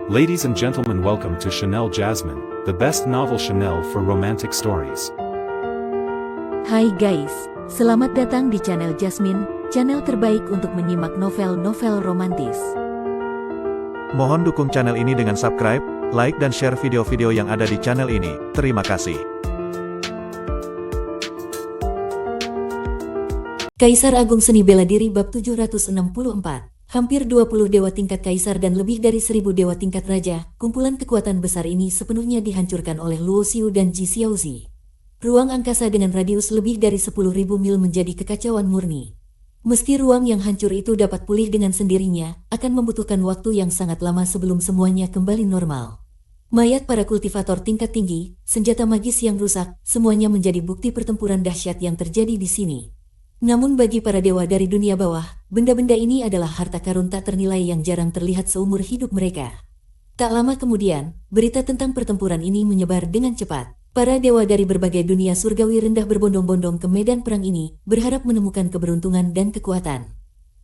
Ladies and gentlemen, welcome to Chanel Jasmine, the best novel Chanel for romantic stories. Hai guys, selamat datang di channel Jasmine, channel terbaik untuk menyimak novel-novel romantis. Mohon dukung channel ini dengan subscribe, like dan share video-video yang ada di channel ini. Terima kasih. Kaisar Agung Seni Bela Diri Bab 764. Hampir 20 dewa tingkat kaisar dan lebih dari 1000 dewa tingkat raja, kumpulan kekuatan besar ini sepenuhnya dihancurkan oleh Luo Xiu dan Ji Xiaozi. Ruang angkasa dengan radius lebih dari 10.000 mil menjadi kekacauan murni. Meski ruang yang hancur itu dapat pulih dengan sendirinya, akan membutuhkan waktu yang sangat lama sebelum semuanya kembali normal. Mayat para kultivator tingkat tinggi, senjata magis yang rusak, semuanya menjadi bukti pertempuran dahsyat yang terjadi di sini. Namun bagi para dewa dari dunia bawah, benda-benda ini adalah harta karun tak ternilai yang jarang terlihat seumur hidup mereka. Tak lama kemudian, berita tentang pertempuran ini menyebar dengan cepat. Para dewa dari berbagai dunia surgawi rendah berbondong-bondong ke medan perang ini, berharap menemukan keberuntungan dan kekuatan.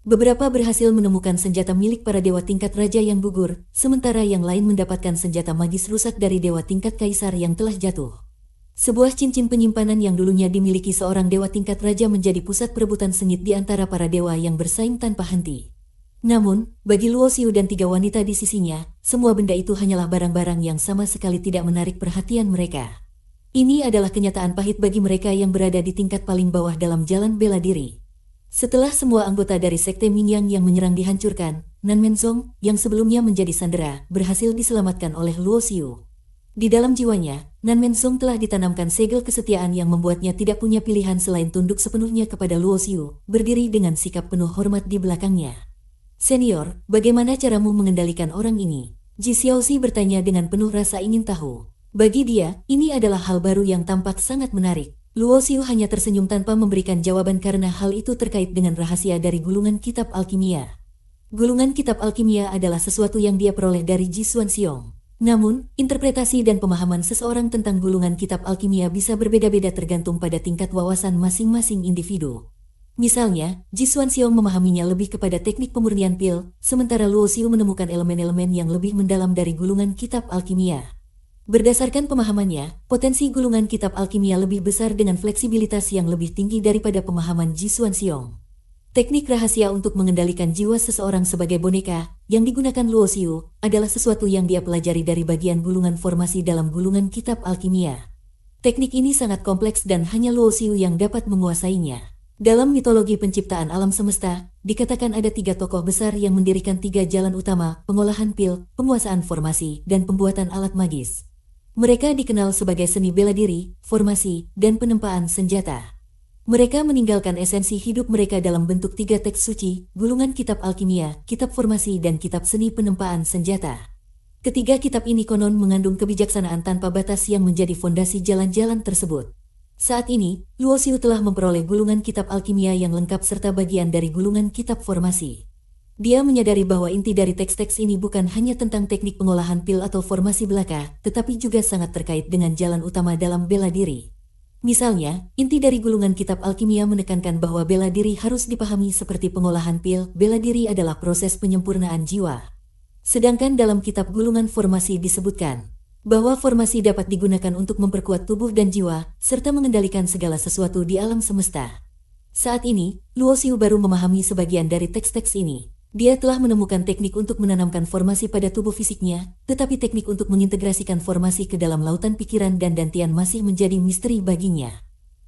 Beberapa berhasil menemukan senjata milik para dewa tingkat raja yang gugur, sementara yang lain mendapatkan senjata magis rusak dari dewa tingkat kaisar yang telah jatuh. Sebuah cincin penyimpanan yang dulunya dimiliki seorang dewa tingkat raja menjadi pusat perebutan sengit di antara para dewa yang bersaing tanpa henti. Namun, bagi Luo Xiu dan 3 wanita di sisinya, semua benda itu hanyalah barang-barang yang sama sekali tidak menarik perhatian mereka. Ini adalah kenyataan pahit bagi mereka yang berada di tingkat paling bawah dalam jalan bela diri. Setelah semua anggota dari Sekte Mingyang yang menyerang dihancurkan, Nan Menzong, yang sebelumnya menjadi sandera, berhasil diselamatkan oleh Luo Xiu. Di dalam jiwanya, Nan Menzong telah ditanamkan segel kesetiaan yang membuatnya tidak punya pilihan selain tunduk sepenuhnya kepada Luo Xiu, berdiri dengan sikap penuh hormat di belakangnya. "Senior, bagaimana caramu mengendalikan orang ini?" Ji Xiaozi bertanya dengan penuh rasa ingin tahu. Bagi dia, ini adalah hal baru yang tampak sangat menarik. Luo Xiu hanya tersenyum tanpa memberikan jawaban karena hal itu terkait dengan rahasia dari gulungan kitab alkimia. Gulungan kitab alkimia adalah sesuatu yang dia peroleh dari Ji Xuanxiong. Namun, interpretasi dan pemahaman seseorang tentang gulungan kitab alkimia bisa berbeda-beda tergantung pada tingkat wawasan masing-masing individu. Misalnya, Ji Xuanxiong memahaminya lebih kepada teknik pemurnian pil, sementara Luo Xiu menemukan elemen-elemen yang lebih mendalam dari gulungan kitab alkimia. Berdasarkan pemahamannya, potensi gulungan kitab alkimia lebih besar dengan fleksibilitas yang lebih tinggi daripada pemahaman Ji Xuanxiong. Teknik rahasia untuk mengendalikan jiwa seseorang sebagai boneka, yang digunakan Luo Xiu, adalah sesuatu yang dia pelajari dari bagian gulungan formasi dalam gulungan kitab alkimia. Teknik ini sangat kompleks dan hanya Luo Xiu yang dapat menguasainya. Dalam mitologi penciptaan alam semesta, dikatakan ada 3 tokoh besar yang mendirikan 3 jalan utama, pengolahan pil, penguasaan formasi, dan pembuatan alat magis. Mereka dikenal sebagai seni bela diri, formasi, dan penempaan senjata. Mereka meninggalkan esensi hidup mereka dalam bentuk 3 teks suci, gulungan kitab alkimia, kitab formasi dan kitab seni penempaan senjata. Ketiga kitab ini konon mengandung kebijaksanaan tanpa batas yang menjadi fondasi jalan-jalan tersebut. Saat ini, Luo Xiu telah memperoleh gulungan kitab alkimia yang lengkap serta bagian dari gulungan kitab formasi. Dia menyadari bahwa inti dari teks-teks ini bukan hanya tentang teknik pengolahan pil atau formasi belaka, tetapi juga sangat terkait dengan jalan utama dalam bela diri. Misalnya, inti dari gulungan kitab alkimia menekankan bahwa bela diri harus dipahami seperti pengolahan pil. Bela diri adalah proses penyempurnaan jiwa. Sedangkan dalam kitab gulungan formasi disebutkan bahwa formasi dapat digunakan untuk memperkuat tubuh dan jiwa, serta mengendalikan segala sesuatu di alam semesta. Saat ini, Luo Xiu baru memahami sebagian dari teks-teks ini. Dia telah menemukan teknik untuk menanamkan formasi pada tubuh fisiknya, tetapi teknik untuk mengintegrasikan formasi ke dalam lautan pikiran dan dantian masih menjadi misteri baginya.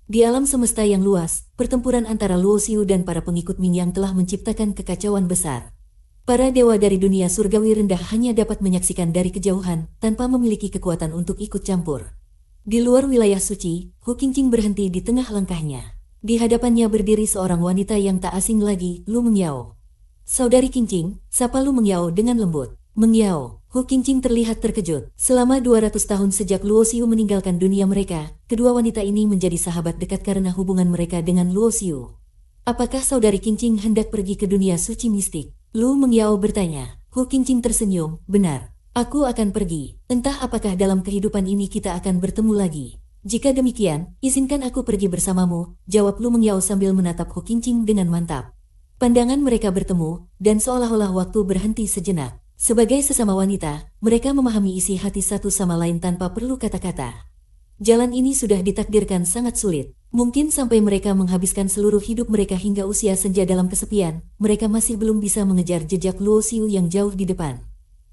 Di alam semesta yang luas, pertempuran antara Luo Xiu dan para pengikut Mingyang telah menciptakan kekacauan besar. Para dewa dari dunia surgawi rendah hanya dapat menyaksikan dari kejauhan, tanpa memiliki kekuatan untuk ikut campur. Di luar wilayah suci, Hu Qingqing berhenti di tengah langkahnya. Di hadapannya berdiri seorang wanita yang tak asing lagi, Lu Mengyao. "Saudari Qingqing," sapa Lu Mengyao dengan lembut. "Mengyao." Hu Qingqing terlihat terkejut. Selama 200 tahun sejak Luo Xiu meninggalkan dunia mereka, kedua wanita ini menjadi sahabat dekat karena hubungan mereka dengan Luo Xiu. "Apakah saudari Qingqing hendak pergi ke dunia suci mistik?" Lu Mengyao bertanya. Hu Qingqing tersenyum. "Benar. Aku akan pergi. Entah apakah dalam kehidupan ini kita akan bertemu lagi. Jika demikian, izinkan aku pergi bersamamu," jawab Lu Mengyao sambil menatap Hu Qingqing dengan mantap. Pandangan mereka bertemu, dan seolah-olah waktu berhenti sejenak. Sebagai sesama wanita, mereka memahami isi hati satu sama lain tanpa perlu kata-kata. Jalan ini sudah ditakdirkan sangat sulit. Mungkin sampai mereka menghabiskan seluruh hidup mereka hingga usia senja dalam kesepian, mereka masih belum bisa mengejar jejak Luo Xiu yang jauh di depan.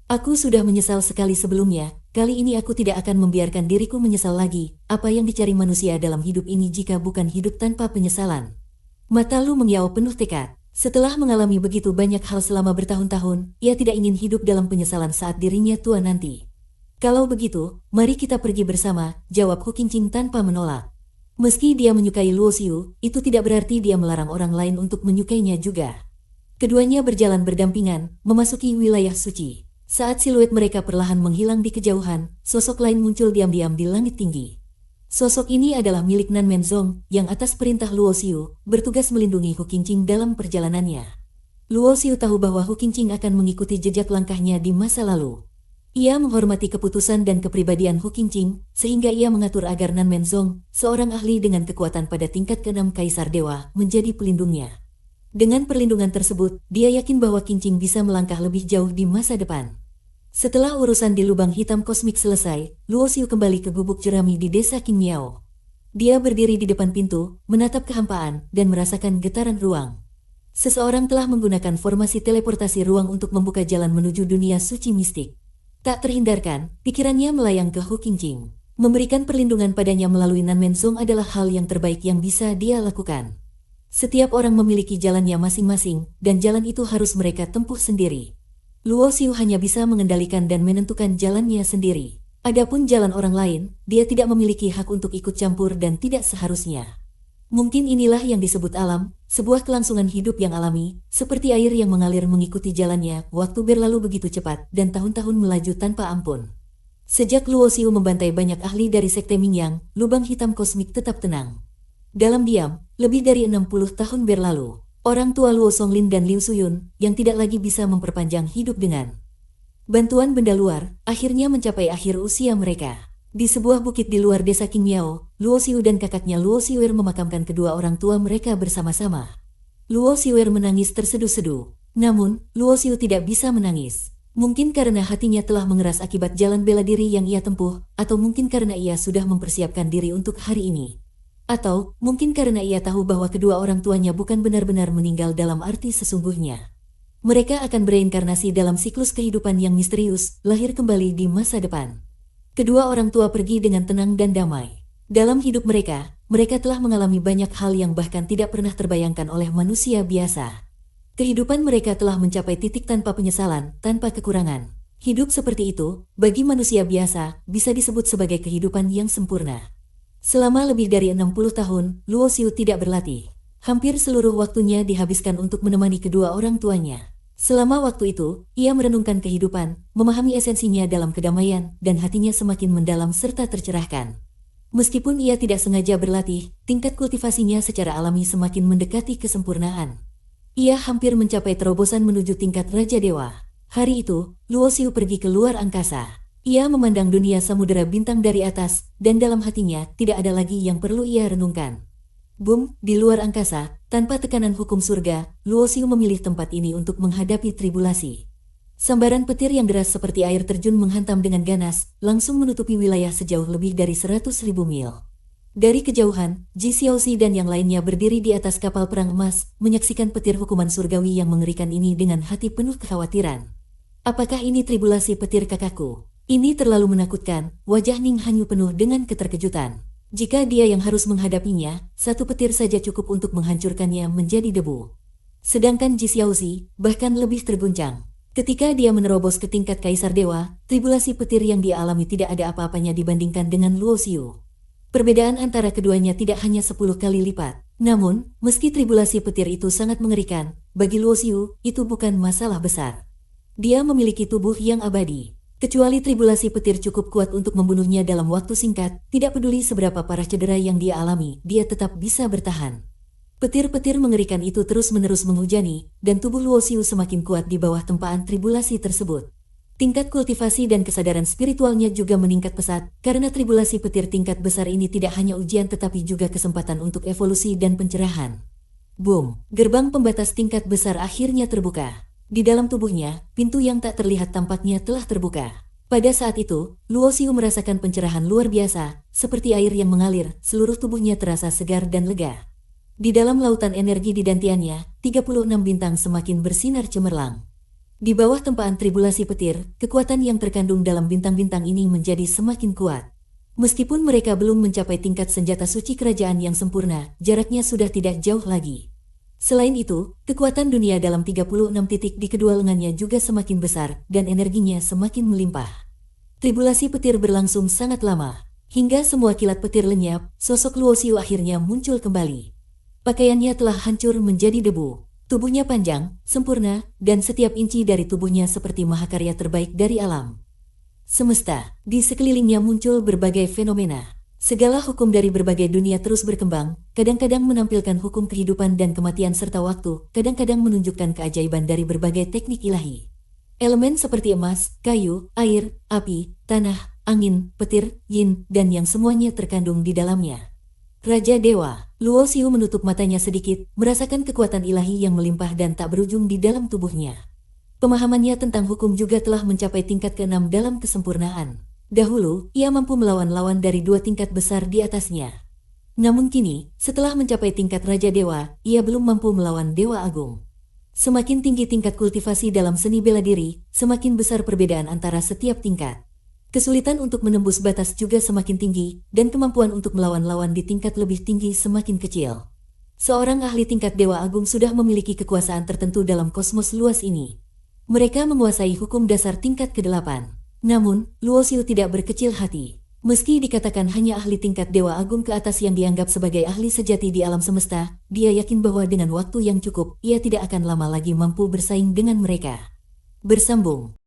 Aku sudah menyesal sekali sebelumnya, kali ini aku tidak akan membiarkan diriku menyesal lagi. Apa yang dicari manusia dalam hidup ini jika bukan hidup tanpa penyesalan? Mata Lu mengiau penuh tekad. Setelah mengalami begitu banyak hal selama bertahun-tahun, ia tidak ingin hidup dalam penyesalan saat dirinya tua nanti. Kalau begitu, mari kita pergi bersama, jawab Hu Qingqing tanpa menolak. Meski dia menyukai Luo Xiu, itu tidak berarti dia melarang orang lain untuk menyukainya juga. Keduanya berjalan berdampingan, memasuki wilayah suci. Saat siluet mereka perlahan menghilang di kejauhan, sosok lain muncul diam-diam di langit tinggi. Sosok ini adalah milik Nan Menzong, yang atas perintah Luo Xiu, bertugas melindungi Hu Qingqing dalam perjalanannya. Luo Xiu tahu bahwa Hu Qingqing akan mengikuti jejak langkahnya di masa lalu. Ia menghormati keputusan dan kepribadian Hu Qingqing, sehingga ia mengatur agar Nan Menzong, seorang ahli dengan kekuatan pada tingkat ke-6 Kaisar Dewa, menjadi pelindungnya. Dengan perlindungan tersebut, dia yakin bahwa Qingqing bisa melangkah lebih jauh di masa depan. Setelah urusan di lubang hitam kosmik selesai, Luo Xiu kembali ke gubuk jerami di desa Qingmiao. Dia berdiri di depan pintu, menatap kehampaan, dan merasakan getaran ruang. Seseorang telah menggunakan formasi teleportasi ruang untuk membuka jalan menuju dunia suci mistik. Tak terhindarkan, pikirannya melayang ke Hu Qingqing. Memberikan perlindungan padanya melalui Nan Menzong adalah hal yang terbaik yang bisa dia lakukan. Setiap orang memiliki jalannya masing-masing, dan jalan itu harus mereka tempuh sendiri. Luo Xiu hanya bisa mengendalikan dan menentukan jalannya sendiri. Adapun jalan orang lain, dia tidak memiliki hak untuk ikut campur dan tidak seharusnya. Mungkin inilah yang disebut alam, sebuah kelangsungan hidup yang alami, seperti air yang mengalir mengikuti jalannya. Waktu berlalu begitu cepat dan tahun-tahun melaju tanpa ampun. Sejak Luo Xiu membantai banyak ahli dari Sekte Mingyang, lubang hitam kosmik tetap tenang. Dalam diam, lebih dari 60 tahun berlalu, orang tua Luo Songlin dan Liu Suyun, yang tidak lagi bisa memperpanjang hidup dengan bantuan benda luar, akhirnya mencapai akhir usia mereka. Di sebuah bukit di luar desa Qingmiao, Luo Xiu dan kakaknya Luo Xiuer memakamkan kedua orang tua mereka bersama-sama. Luo Xiuer menangis terseduh-seduh. Namun, Luo Xiu tidak bisa menangis. Mungkin karena hatinya telah mengeras akibat jalan bela diri yang ia tempuh, atau mungkin karena ia sudah mempersiapkan diri untuk hari ini. Atau, mungkin karena ia tahu bahwa kedua orang tuanya bukan benar-benar meninggal dalam arti sesungguhnya. Mereka akan bereinkarnasi dalam siklus kehidupan yang misterius, lahir kembali di masa depan. Kedua orang tua pergi dengan tenang dan damai. Dalam hidup mereka, mereka telah mengalami banyak hal yang bahkan tidak pernah terbayangkan oleh manusia biasa. Kehidupan mereka telah mencapai titik tanpa penyesalan, tanpa kekurangan. Hidup seperti itu, bagi manusia biasa, bisa disebut sebagai kehidupan yang sempurna. Selama lebih dari 60 tahun, Luo Xiu tidak berlatih. Hampir seluruh waktunya dihabiskan untuk menemani kedua orang tuanya. Selama waktu itu, ia merenungkan kehidupan, memahami esensinya dalam kedamaian, dan hatinya semakin mendalam serta tercerahkan. Meskipun ia tidak sengaja berlatih, tingkat kultivasinya secara alami semakin mendekati kesempurnaan. Ia hampir mencapai terobosan menuju tingkat Raja Dewa. Hari itu, Luo Xiu pergi ke luar angkasa. Ia memandang dunia samudera bintang dari atas, dan dalam hatinya tidak ada lagi yang perlu ia renungkan. Boom, di luar angkasa, tanpa tekanan hukum surga, Luo Xiu memilih tempat ini untuk menghadapi tribulasi. Sambaran petir yang deras seperti air terjun menghantam dengan ganas, langsung menutupi wilayah sejauh lebih dari 100.000 mil. Dari kejauhan, Ji Xiaoxi dan yang lainnya berdiri di atas kapal perang emas, menyaksikan petir hukuman surgawi yang mengerikan ini dengan hati penuh kekhawatiran. Apakah ini tribulasi petir kakakku? Ini terlalu menakutkan, wajah Ning Hanyu penuh dengan keterkejutan. Jika dia yang harus menghadapinya, satu petir saja cukup untuk menghancurkannya menjadi debu. Sedangkan Ji Xiaoxi bahkan lebih terguncang. Ketika dia menerobos ke tingkat Kaisar Dewa, tribulasi petir yang dia alami tidak ada apa-apanya dibandingkan dengan Luo Xiu. Perbedaan antara keduanya tidak hanya 10 kali lipat. Namun, meski tribulasi petir itu sangat mengerikan, bagi Luo Xiu, itu bukan masalah besar. Dia memiliki tubuh yang abadi. Kecuali tribulasi petir cukup kuat untuk membunuhnya dalam waktu singkat, tidak peduli seberapa parah cedera yang dia alami, dia tetap bisa bertahan. Petir-petir mengerikan itu terus-menerus menghujani, dan tubuh Luo Xiu semakin kuat di bawah tempaan tribulasi tersebut. Tingkat kultivasi dan kesadaran spiritualnya juga meningkat pesat, karena tribulasi petir tingkat besar ini tidak hanya ujian tetapi juga kesempatan untuk evolusi dan pencerahan. Boom! Gerbang pembatas tingkat besar akhirnya terbuka. Di dalam tubuhnya, pintu yang tak terlihat tampaknya telah terbuka. Pada saat itu, Luo Xiu merasakan pencerahan luar biasa, seperti air yang mengalir, seluruh tubuhnya terasa segar dan lega. Di dalam lautan energi di dantiannya, 36 bintang semakin bersinar cemerlang. Di bawah tempaan tribulasi petir, kekuatan yang terkandung dalam bintang-bintang ini menjadi semakin kuat. Meskipun mereka belum mencapai tingkat senjata suci kerajaan yang sempurna, jaraknya sudah tidak jauh lagi. Selain itu, kekuatan dunia dalam 36 titik di kedua lengannya juga semakin besar, dan energinya semakin melimpah. Tribulasi petir berlangsung sangat lama. Hingga semua kilat petir lenyap, sosok Luo Xiu akhirnya muncul kembali. Pakaiannya telah hancur menjadi debu. Tubuhnya panjang, sempurna, dan setiap inci dari tubuhnya seperti mahakarya terbaik dari alam semesta. Di sekelilingnya muncul berbagai fenomena. Segala hukum dari berbagai dunia terus berkembang, kadang-kadang menampilkan hukum kehidupan dan kematian serta waktu, kadang-kadang menunjukkan keajaiban dari berbagai teknik ilahi. Elemen seperti emas, kayu, air, api, tanah, angin, petir, yin, dan yang semuanya terkandung di dalamnya. Raja Dewa, Luo Xiu menutup matanya sedikit, merasakan kekuatan ilahi yang melimpah dan tak berujung di dalam tubuhnya. Pemahamannya tentang hukum juga telah mencapai tingkat ke-6 dalam kesempurnaan. Dahulu, ia mampu melawan lawan dari 2 tingkat besar di atasnya. Namun kini, setelah mencapai tingkat Raja Dewa, ia belum mampu melawan Dewa Agung. Semakin tinggi tingkat kultivasi dalam seni bela diri, semakin besar perbedaan antara setiap tingkat. Kesulitan untuk menembus batas juga semakin tinggi, dan kemampuan untuk melawan lawan di tingkat lebih tinggi semakin kecil. Seorang ahli tingkat Dewa Agung sudah memiliki kekuasaan tertentu dalam kosmos luas ini. Mereka menguasai hukum dasar tingkat ke-8. Namun, Luo Xiu tidak berkecil hati. Meski dikatakan hanya ahli tingkat Dewa Agung ke atas yang dianggap sebagai ahli sejati di alam semesta, dia yakin bahwa dengan waktu yang cukup, ia tidak akan lama lagi mampu bersaing dengan mereka. Bersambung.